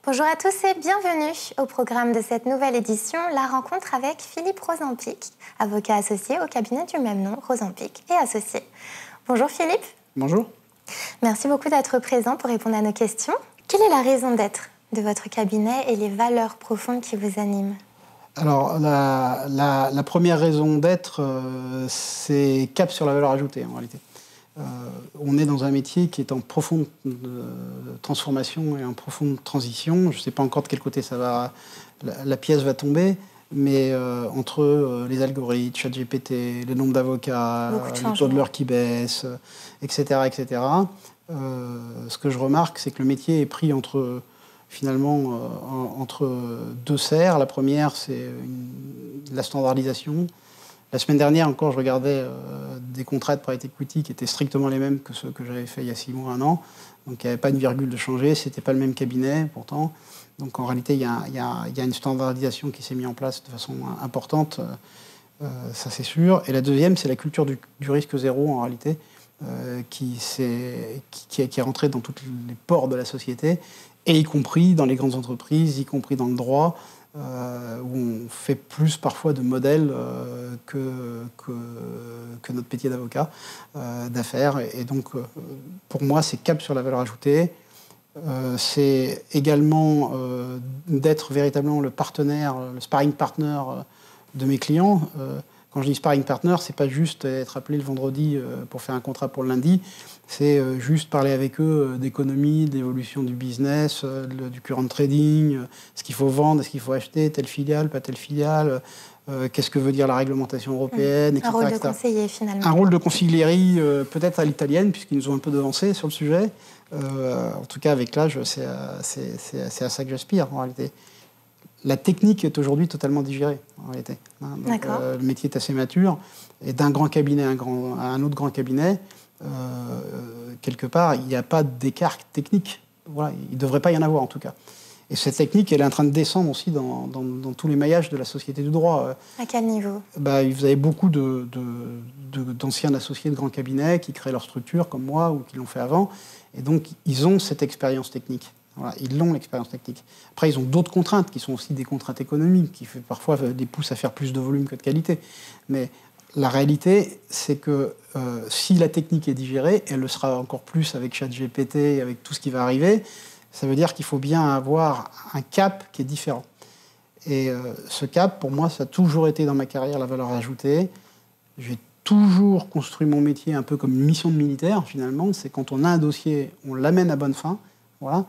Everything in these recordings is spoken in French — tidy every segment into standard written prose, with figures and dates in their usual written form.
Bonjour à tous et bienvenue au programme de cette nouvelle édition, la rencontre avec Philippe Rosenpick, avocat associé au cabinet du même nom, Rosenpick et Associés. Bonjour Philippe. Bonjour. Merci beaucoup d'être présent pour répondre à nos questions. Quelle est la raison d'être de votre cabinet et les valeurs profondes qui vous animent ? Alors, la première raison d'être, c'est cap sur la valeur ajoutée, en réalité. On est dans un métier qui est en profonde transformation et en profonde transition. Je ne sais pas encore de quel côté la pièce va tomber, mais entre les algorithmes, ChatGPT, le nombre d'avocats, le taux de l'heure qui baisse, etc., ce que je remarque, c'est que le métier est pris entre deux serres. La première, c'est la standardisation. La semaine dernière encore, je regardais des contrats de private equity qui étaient strictement les mêmes que ceux que j'avais fait il y a 6 mois, 1 an. Donc il n'y avait pas une virgule de changé, ce n'était pas le même cabinet pourtant. Donc en réalité, il y a une standardisation qui s'est mise en place de façon importante, ça c'est sûr. Et la deuxième, c'est la culture du risque zéro en réalité, qui est rentrée dans tous les pores de la société, et y compris dans les grandes entreprises, y compris dans le droit, où on fait plus parfois de modèles que notre métier d'avocat d'affaires. Et donc, pour moi, c'est cap sur la valeur ajoutée. C'est également d'être véritablement le partenaire, le sparring partner de mes clients. Quand je dis sparring partner, c'est pas juste être appelé le vendredi pour faire un contrat pour le lundi. C'est juste parler avec eux d'économie, d'évolution du business, du current trading, ce qu'il faut vendre, ce qu'il faut acheter, telle filiale, pas telle filiale, qu'est-ce que veut dire la réglementation européenne, etc. Un rôle de conseiller, finalement. Un rôle de conciliérie, peut-être à l'italienne, puisqu'ils nous ont un peu devancé sur le sujet. En tout cas, avec l'âge, c'est à ça que j'aspire, en réalité. La technique est aujourd'hui totalement digérée, en réalité. Donc, le métier est assez mature. Et d'un grand cabinet à un autre grand cabinet, quelque part, il n'y a pas d'écart technique. Voilà, il ne devrait pas y en avoir, en tout cas. Et cette technique, elle est en train de descendre aussi dans tous les maillages de la société du droit. À quel niveau ? Vous avez beaucoup d'anciens associés de grands cabinets qui créent leur structure, comme moi, ou qui l'ont fait avant. Et donc, ils ont cette expérience technique. Voilà, ils l'ont, l'expérience technique. Après, ils ont d'autres contraintes, qui sont aussi des contraintes économiques, qui parfois les poussent à faire plus de volume que de qualité. Mais la réalité, c'est que si la technique est digérée, elle le sera encore plus avec ChatGPT et avec tout ce qui va arriver, ça veut dire qu'il faut bien avoir un cap qui est différent. Et ce cap, pour moi, ça a toujours été dans ma carrière la valeur ajoutée. J'ai toujours construit mon métier un peu comme une mission de militaire, finalement. C'est quand on a un dossier, on l'amène à bonne fin. Voilà.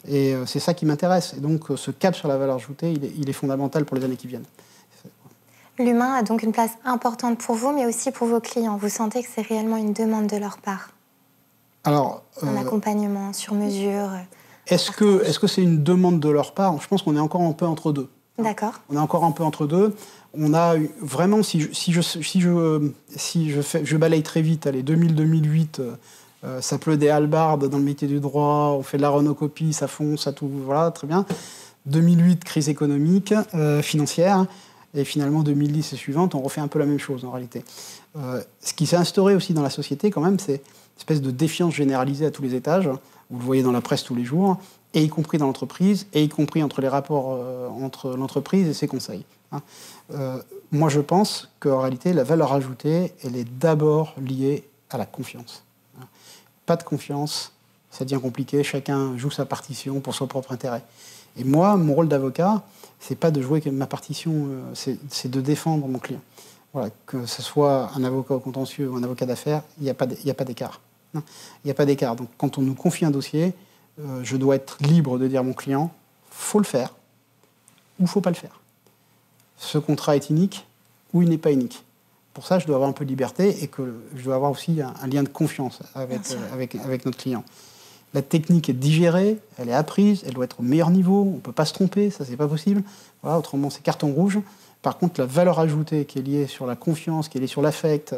Et c'est ça qui m'intéresse. Et donc, ce cap sur la valeur ajoutée, il est fondamental pour les années qui viennent. L'humain a donc une place importante pour vous, mais aussi pour vos clients. Vous sentez que c'est réellement une demande de leur part ? Alors, un accompagnement sur mesure. Est-ce que c'est une demande de leur part ? Je pense qu'on est encore un peu entre deux. D'accord. On est encore un peu entre deux. On a vraiment, si je balaye très vite, allez, 2000-2008, ça pleut des hallebardes dans le métier du droit, on fait de la rhenocopie, ça fonce, ça tout, voilà, très bien. 2008, crise économique, financière, et finalement 2010 et suivante, on refait un peu la même chose en réalité. Ce qui s'est instauré aussi dans la société quand même, c'est une espèce de défiance généralisée à tous les étages. Vous le voyez dans la presse tous les jours, et y compris dans l'entreprise, et y compris entre les rapports entre l'entreprise et ses conseils. Moi, je pense qu'en réalité, la valeur ajoutée, elle est d'abord liée à la confiance. Pas de confiance, ça devient compliqué, chacun joue sa partition pour son propre intérêt. Et moi, mon rôle d'avocat, c'est pas de jouer ma partition, c'est de défendre mon client. Voilà, que ce soit un avocat au contentieux ou un avocat d'affaires, il n'y a pas d'écart. Il n'y a pas d'écart. Donc, quand on nous confie un dossier, je dois être libre de dire à mon client, faut le faire ou faut pas le faire. Ce contrat est inique ou il n'est pas inique. Pour ça, je dois avoir un peu de liberté et que je dois avoir aussi un lien de confiance avec notre client. La technique est digérée, elle est apprise, elle doit être au meilleur niveau, on ne peut pas se tromper, ça c'est pas possible. Voilà, autrement c'est carton rouge. Par contre, la valeur ajoutée qui est liée sur la confiance, qui est liée sur l'affect,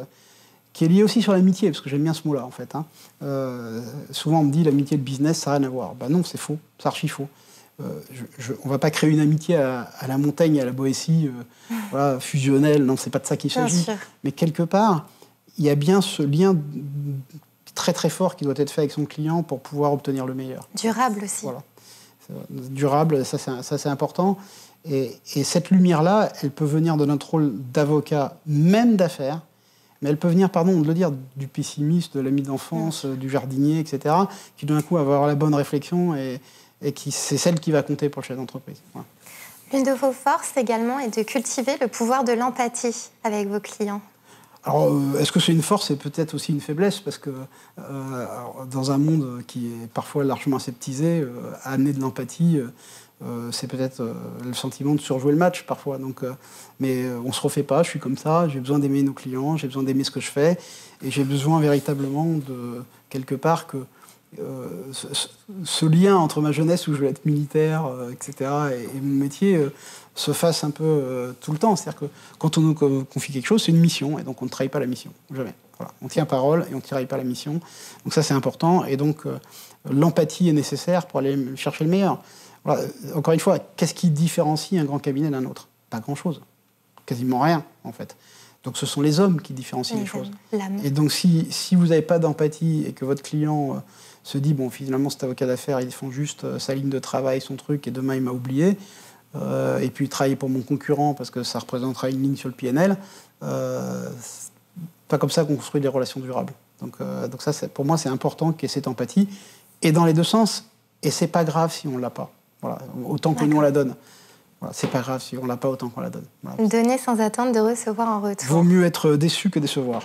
qui est liée aussi sur l'amitié, parce que j'aime bien ce mot-là en fait. Souvent on me dit l'amitié et le business, ça n'a rien à voir. Ben non, c'est faux, c'est archi faux. On ne va pas créer une amitié à la montagne, à la Boétie, voilà, fusionnelle, non, c'est pas de ça qu'il s'agit. Mais quelque part, il y a bien ce lien très très fort qui doit être fait avec son client pour pouvoir obtenir le meilleur. Durable aussi. Voilà. Durable, ça c'est important. Et cette lumière-là, elle peut venir de notre rôle d'avocat, même d'affaires, mais elle peut venir, pardon de le dire, du pessimiste, de l'ami d'enfance, du jardinier, etc., qui d'un coup va avoir la bonne réflexion et qui c'est celle qui va compter pour le chef d'entreprise. Voilà. L'une de vos forces également est de cultiver le pouvoir de l'empathie avec vos clients. Alors, est-ce que c'est une force? C'est peut-être aussi une faiblesse, parce que dans un monde qui est parfois largement aseptisé, amener de l'empathie, c'est peut-être le sentiment de surjouer le match parfois. Donc, mais on ne se refait pas, je suis comme ça, j'ai besoin d'aimer nos clients, j'ai besoin d'aimer ce que je fais, et j'ai besoin véritablement de, quelque part, que ce lien entre ma jeunesse où je vais être militaire, etc., et mon métier se fasse un peu tout le temps. C'est-à-dire que quand on nous confie quelque chose, c'est une mission, et donc on ne trahit pas la mission, jamais. Voilà. On tient parole et on ne trahit pas la mission. Donc ça, c'est important, et donc l'empathie est nécessaire pour aller chercher le meilleur. Voilà. Encore une fois, qu'est-ce qui différencie un grand cabinet d'un autre? Pas grand-chose, quasiment rien, en fait. Donc ce sont les hommes qui différencient les choses. Et donc si vous n'avez pas d'empathie et que votre client se dit, bon, finalement, cet avocat d'affaires, il défend juste sa ligne de travail, son truc, et demain, il m'a oublié, et puis il travaille pour mon concurrent parce que ça représentera une ligne sur le PNL, c'est pas comme ça qu'on construit des relations durables. Donc ça, pour moi, c'est important qu'il y ait cette empathie, et dans les deux sens, et c'est pas grave si on l'a pas. Voilà, autant que nous on la donne. Voilà, c'est pas grave si on l'a pas autant qu'on la donne. Voilà. Donner sans attendre de recevoir en retour. Vaut mieux être déçu que décevoir.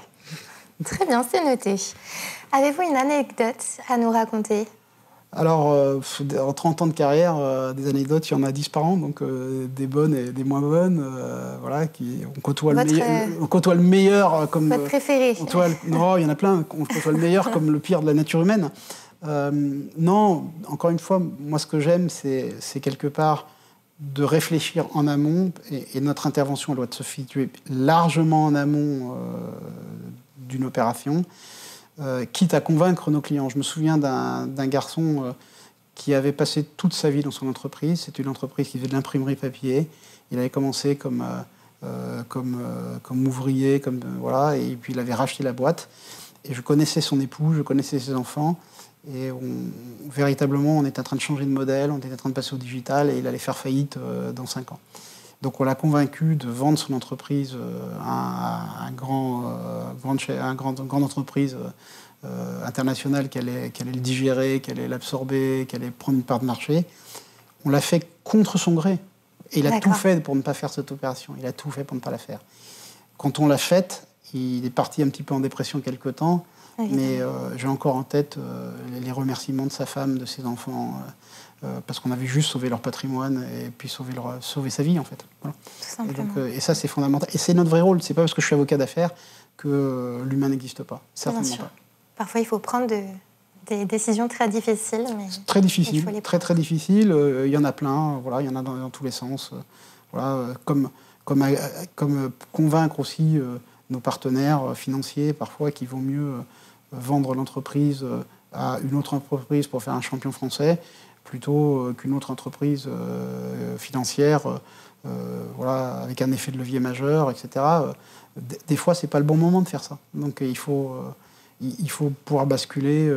Très bien, c'est noté. Avez-vous une anecdote à nous raconter? Alors, en 30 ans de carrière, des anecdotes, il y en a 10 par an, donc des bonnes et des moins bonnes. Voilà, on côtoie le meilleur comme... Votre préféré? Non, il y en a plein. On côtoie le meilleur comme le pire de la nature humaine. Non, encore une fois, moi, ce que j'aime, c'est quelque part de réfléchir en amont, et notre intervention doit se situer largement en amont d'une opération, quitte à convaincre nos clients. Je me souviens d'un garçon qui avait passé toute sa vie dans son entreprise. C'était une entreprise qui faisait de l'imprimerie papier. Il avait commencé comme ouvrier, voilà, et puis il avait racheté la boîte. Et je connaissais son époux, je connaissais ses enfants. Et véritablement, on était en train de changer de modèle, on était en train de passer au digital, et il allait faire faillite dans 5 ans. Donc on l'a convaincu de vendre son entreprise à une grande entreprise internationale qui allait le digérer, qui allait l'absorber, qui allait prendre une part de marché. On l'a fait contre son gré. Et il a tout fait pour ne pas faire cette opération. Il a tout fait pour ne pas la faire. Quand on l'a faite, il est parti un petit peu en dépression quelque temps. Mais j'ai encore en tête les remerciements de sa femme, de ses enfants, parce qu'on avait juste sauvé leur patrimoine et puis sauvé sa vie, en fait. Voilà. Tout simplement. Et ça, c'est fondamental. Et c'est notre vrai rôle. C'est pas parce que je suis avocat d'affaires que l'humain n'existe pas. Certainement pas. Parfois, il faut prendre des décisions très difficiles. Mais très difficiles, très difficiles. Il y en a plein. Voilà, il y en a dans tous les sens. Voilà, comme convaincre aussi nos partenaires financiers, parfois, qu'il vaut mieux vendre l'entreprise à une autre entreprise pour faire un champion français, plutôt qu'une autre entreprise financière, voilà, avec un effet de levier majeur, etc. Des fois, c'est pas le bon moment de faire ça. Donc, il faut pouvoir basculer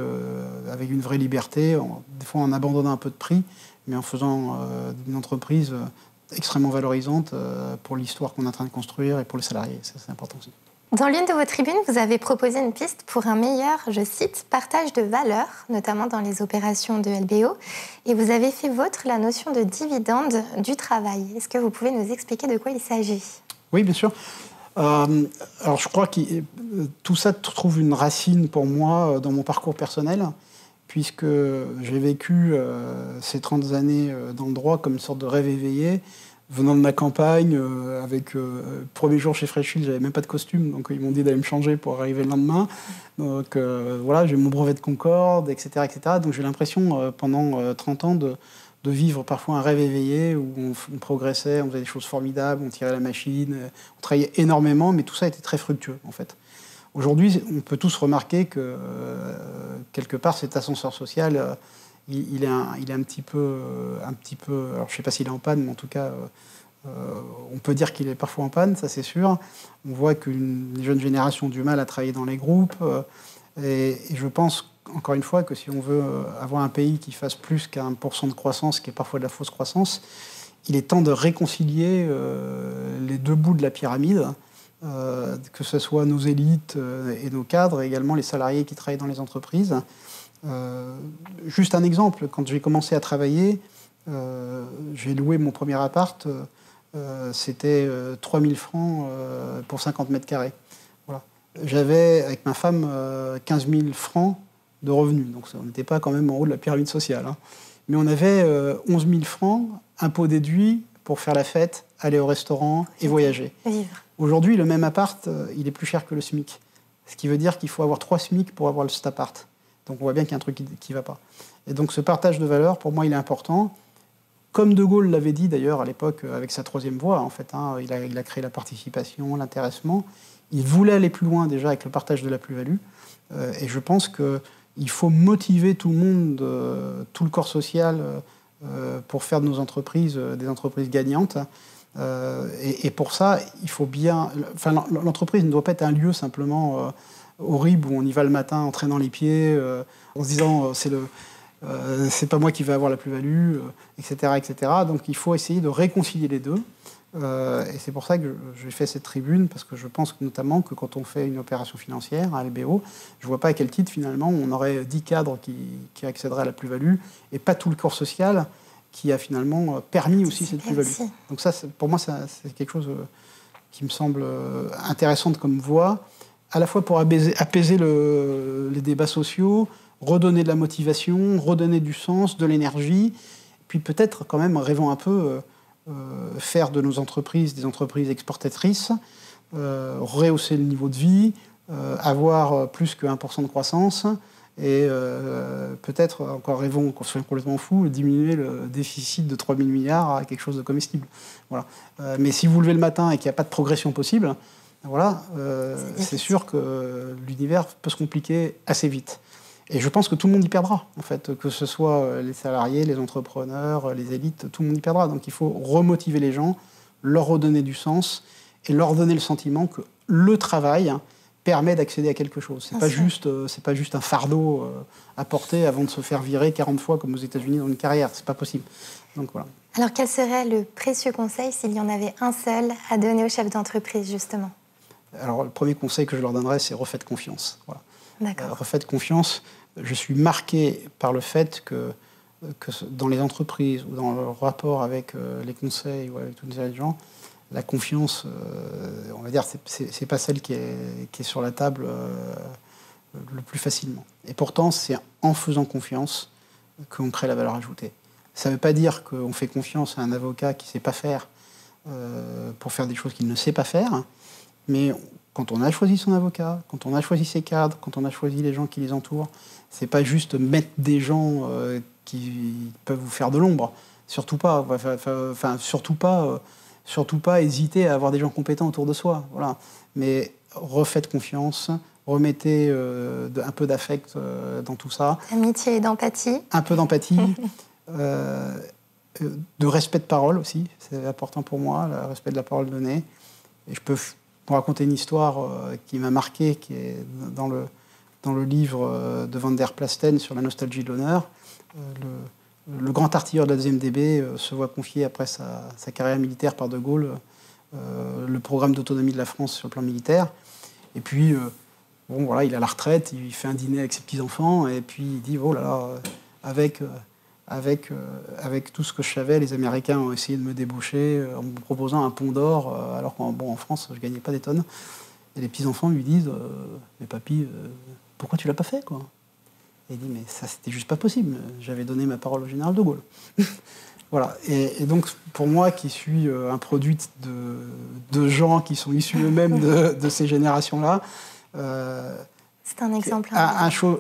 avec une vraie liberté, des fois en abandonnant un peu de prix, mais en faisant d'une entreprise extrêmement valorisante pour l'histoire qu'on est en train de construire et pour les salariés. Ça, c'est important aussi. Dans l'une de vos tribunes, vous avez proposé une piste pour un meilleur, je cite, partage de valeur, notamment dans les opérations de LBO. Et vous avez fait vôtre la notion de dividende du travail. Est-ce que vous pouvez nous expliquer de quoi il s'agit? Oui, bien sûr. Alors, je crois que tout ça trouve une racine pour moi dans mon parcours personnel, puisque j'ai vécu ces 30 années dans le droit comme une sorte de rêve éveillé. Venant de ma campagne, avec premier jour chez Freshfields, j'avais même pas de costume, donc ils m'ont dit d'aller me changer pour arriver le lendemain. Donc voilà, j'ai eu mon brevet de Concorde, etc. etc. Donc j'ai l'impression, pendant 30 ans, de vivre parfois un rêve éveillé, où on progressait, on faisait des choses formidables, on tirait la machine, on travaillait énormément, mais tout ça était très fructueux, en fait. Aujourd'hui, on peut tous remarquer que, quelque part, cet ascenseur social... Il est un petit peu, alors je ne sais pas s'il est en panne, mais en tout cas, on peut dire qu'il est parfois en panne, ça c'est sûr. On voit que les jeunes générations ont du mal à travailler dans les groupes. Et je pense, encore une fois, que si on veut avoir un pays qui fasse plus qu'1% de croissance, qui est parfois de la fausse croissance, il est temps de réconcilier les deux bouts de la pyramide, que ce soit nos élites et nos cadres, et également les salariés qui travaillent dans les entreprises. Juste un exemple, quand j'ai commencé à travailler, j'ai loué mon premier appart, c'était 3 000 francs pour 50 mètres carrés. Voilà. J'avais, avec ma femme, 15 000 francs de revenus, donc on n'était pas quand même en haut de la pyramide sociale. Hein. Mais on avait 11 000 francs, impôts déduits, pour faire la fête, aller au restaurant et voyager. Aujourd'hui, le même appart, il est plus cher que le SMIC. Ce qui veut dire qu'il faut avoir 3 SMIC pour avoir cet appart. Donc on voit bien qu'il y a un truc qui ne va pas. Et donc ce partage de valeurs, pour moi, il est important. Comme De Gaulle l'avait dit d'ailleurs à l'époque avec sa troisième voie, en fait, hein, il a créé la participation, l'intéressement. Il voulait aller plus loin déjà avec le partage de la plus-value. Et je pense qu'il faut motiver tout le monde, tout le corps social, pour faire de nos entreprises des entreprises gagnantes. Et pour ça, il faut bien... Enfin, l'entreprise ne doit pas être un lieu simplement horrible où on y va le matin en traînant les pieds, en se disant c'est pas moi qui vais avoir la plus-value, etc., etc. Donc il faut essayer de réconcilier les deux. Et c'est pour ça que j'ai fait cette tribune, parce que je pense notamment que quand on fait une opération financière à LBO, je ne vois pas à quel titre finalement on aurait 10 cadres qui accéderaient à la plus-value et pas tout le corps social qui a finalement permis aussi cette plus-value. Donc ça, pour moi, c'est quelque chose qui me semble intéressant comme voie, à la fois pour apaiser les débats sociaux, redonner de la motivation, redonner du sens, de l'énergie, puis peut-être quand même, rêvons un peu, faire de nos entreprises des entreprises exportatrices, rehausser le niveau de vie, avoir plus que 1% de croissance, et peut-être, encore rêvons qu'on soit complètement fou, diminuer le déficit de 3 000 milliards à quelque chose de comestible. Voilà. Mais si vous levez le matin et qu'il n'y a pas de progression possible, voilà, c'est sûr que l'univers peut se compliquer assez vite. Et je pense que tout le monde y perdra, en fait, que ce soit les salariés, les entrepreneurs, les élites, tout le monde y perdra. Donc il faut remotiver les gens, leur redonner du sens et leur donner le sentiment que le travail permet d'accéder à quelque chose. C'est pas juste un fardeau à porter avant de se faire virer 40 fois comme aux États-Unis dans une carrière. C'est pas possible. Donc voilà. Alors quel serait le précieux conseil s'il y en avait un seul à donner aux chefs d'entreprise, justement? Alors le premier conseil que je leur donnerais, c'est refaites confiance. Voilà. D'accord. Refaites confiance. Je suis marqué par le fait que dans les entreprises ou dans le rapport avec les conseils ou avec tous les gens, la confiance, on va dire, c'est pas celle qui est sur la table le plus facilement. Et pourtant, c'est en faisant confiance qu'on crée la valeur ajoutée. Ça ne veut pas dire qu'on fait confiance à un avocat qui ne sait pas faire pour faire des choses qu'il ne sait pas faire, mais quand on a choisi son avocat, quand on a choisi ses cadres, quand on a choisi les gens qui les entourent, c'est pas juste mettre des gens qui peuvent vous faire de l'ombre. Surtout pas. Enfin, surtout pas hésiter à avoir des gens compétents autour de soi. Voilà. Mais refaites confiance, remettez un peu d'affect dans tout ça. Amitié et d'empathie. Un peu d'empathie. De respect de parole aussi, c'est important pour moi, le respect de la parole donnée. Et je peux vous raconter une histoire qui m'a marqué, qui est dans le livre de Van der Plasten sur la nostalgie de l'honneur. Le grand artilleur de la 2e DB se voit confier, après sa carrière militaire par De Gaulle, le programme d'autonomie de la France sur le plan militaire. Et puis, bon, voilà, il a la retraite, il fait un dîner avec ses petits-enfants, et puis il dit, oh là là, avec tout ce que je savais, les Américains ont essayé de me débaucher en me proposant un pont d'or, alors qu'en France, je ne gagnais pas des tonnes. Et les petits-enfants lui disent, mais papy, pourquoi tu ne l'as pas fait, quoi? Et il dit, mais ça, c'était juste pas possible. J'avais donné ma parole au général de Gaulle. Voilà. Et donc, pour moi, qui suis un produit de gens qui sont issus eux-mêmes de ces générations-là, c'est un exemple.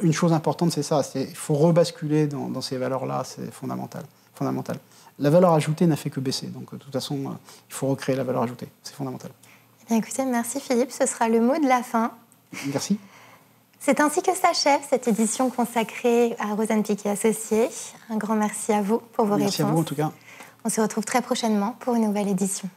Une chose importante, c'est ça. Il faut rebasculer dans ces valeurs-là. C'est fondamental. La valeur ajoutée n'a fait que baisser. Donc, de toute façon, il faut recréer la valeur ajoutée. C'est fondamental. Eh bien, écoutez, merci Philippe. Ce sera le mot de la fin. Merci. C'est ainsi que s'achève cette édition consacrée à Rosanne Piquet Associés. Un grand merci à vous pour vos réponses. Merci à vous, en tout cas. On se retrouve très prochainement pour une nouvelle édition.